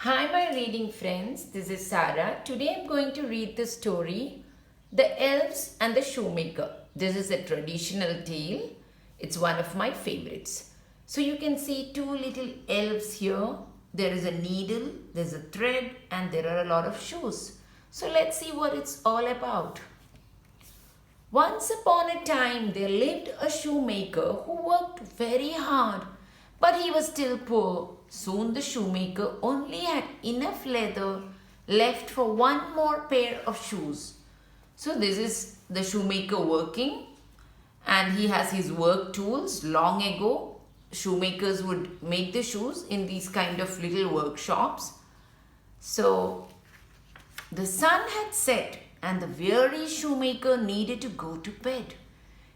Hi my reading friends, this is Sarah. Today I'm going to read the story The Elves and the Shoemaker. This is a traditional tale. It's one of my favorites. So you can see two little elves here. There is a needle, there's a thread and there are a lot of shoes. So let's see what it's all about. Once upon a time there lived a shoemaker who worked very hard, but he was still poor. Soon the shoemaker only had enough leather left for one more pair of shoes. So this is the shoemaker working, and he has his work tools. Long ago, shoemakers would make the shoes in these kind of little workshops. So the sun had set and the weary shoemaker needed to go to bed.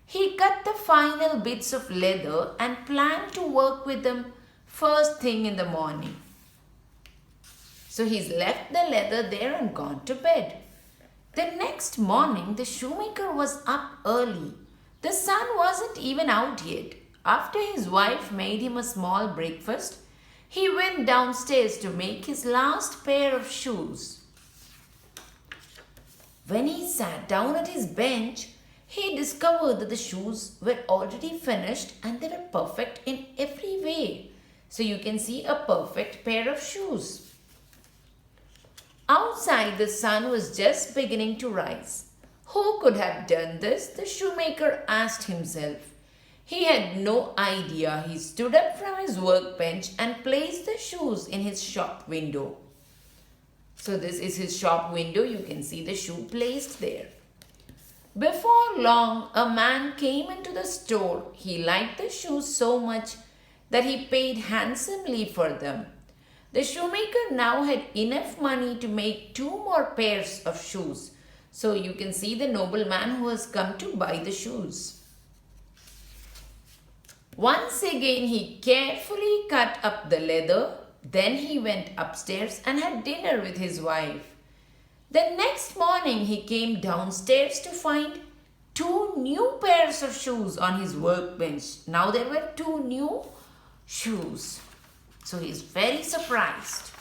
He cut the final bits of leather and planned to work with them first thing in the morning. So he's left the leather there and gone to bed. The next morning, the shoemaker was up early. The sun wasn't even out yet. After his wife made him a small breakfast, he went downstairs to make his last pair of shoes. When he sat down at his bench, he discovered that the shoes were already finished and they were perfect in every way. So you can see a perfect pair of shoes. Outside, the sun was just beginning to rise. Who could have done this? The shoemaker asked himself. He had no idea. He stood up from his workbench and placed the shoes in his shop window. So this is his shop window. You can see the shoe placed there. Before long, a man came into the store. He liked the shoes so much that he paid handsomely for them. The shoemaker now had enough money to make 2 more pairs of shoes. So you can see the nobleman who has come to buy the shoes. Once again, he carefully cut up the leather. Then he went upstairs and had dinner with his wife. The next morning, he came downstairs to find 2 new pairs of shoes on his workbench. Now there were 2 new shoes. So he is very surprised.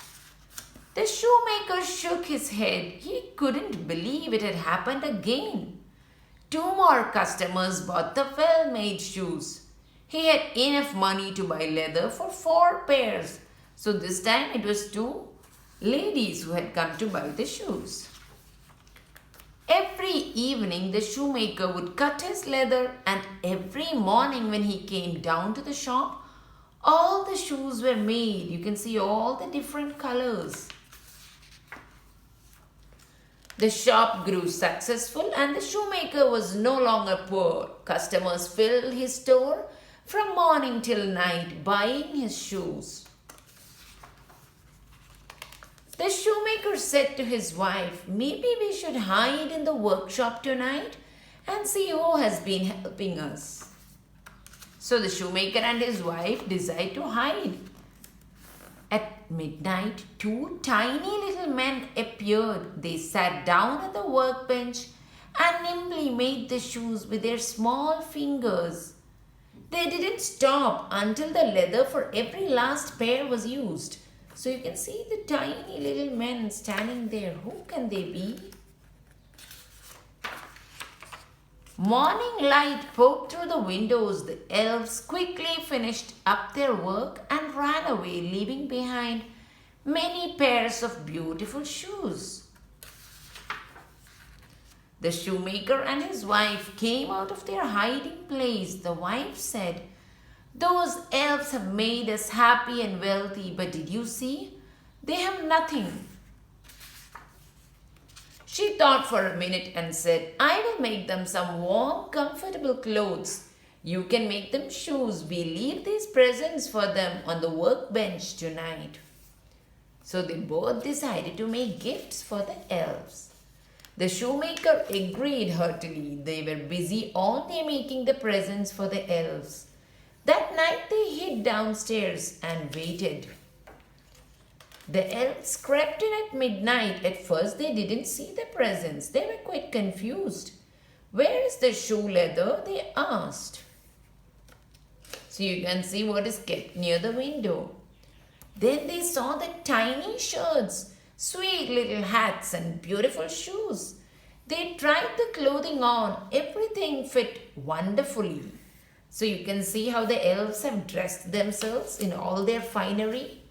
The shoemaker shook his head. He couldn't believe it had happened again. 2 more customers bought the well-made shoes. He had enough money to buy leather for 4 pairs. So this time it was 2 ladies who had come to buy the shoes. Every evening the shoemaker would cut his leather, and every morning when he came down to the shop, all the shoes were made. You can see all the different colors. The shop grew successful and the shoemaker was no longer poor. Customers filled his store from morning till night buying his shoes. The shoemaker said to his wife, "Maybe we should hide in the workshop tonight and see who has been helping us." So the shoemaker and his wife decide to hide. At midnight, 2 tiny little men appeared. They sat down at the workbench and nimbly made the shoes with their small fingers. They didn't stop until the leather for every last pair was used. So you can see the tiny little men standing there. Who can they be? Morning light poked through the windows. The elves quickly finished up their work and ran away, leaving behind many pairs of beautiful shoes. The shoemaker and his wife came out of their hiding place. The wife said, "Those elves have made us happy and wealthy, but did you see? They have nothing." She thought for a minute and said, "I will make them some warm, comfortable clothes. You can make them shoes. We leave these presents for them on the workbench tonight." So they both decided to make gifts for the elves. The shoemaker agreed heartily. They were busy all day making the presents for the elves. That night they hid downstairs and waited. The elves crept in at midnight. At first they didn't see the presents. They were quite confused. "Where is the shoe leather?" they asked. So you can see what is kept near the window. Then they saw the tiny shirts, sweet little hats, and beautiful shoes. They tried the clothing on, everything fit wonderfully. So you can see how the elves have dressed themselves in all their finery.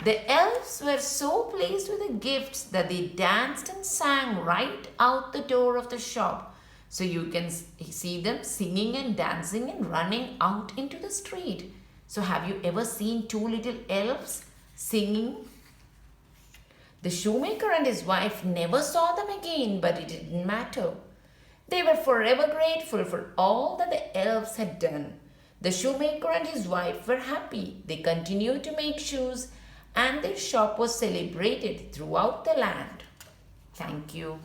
The elves were so pleased with the gifts that they danced and sang right out the door of the shop. So you can see them singing and dancing and running out into the street. So have you ever seen two little elves singing? The shoemaker and his wife never saw them again, but it didn't matter. They were forever grateful for all that the elves had done. The shoemaker and his wife were happy. They continued to make shoes, and their shop was celebrated throughout the land. Thank you.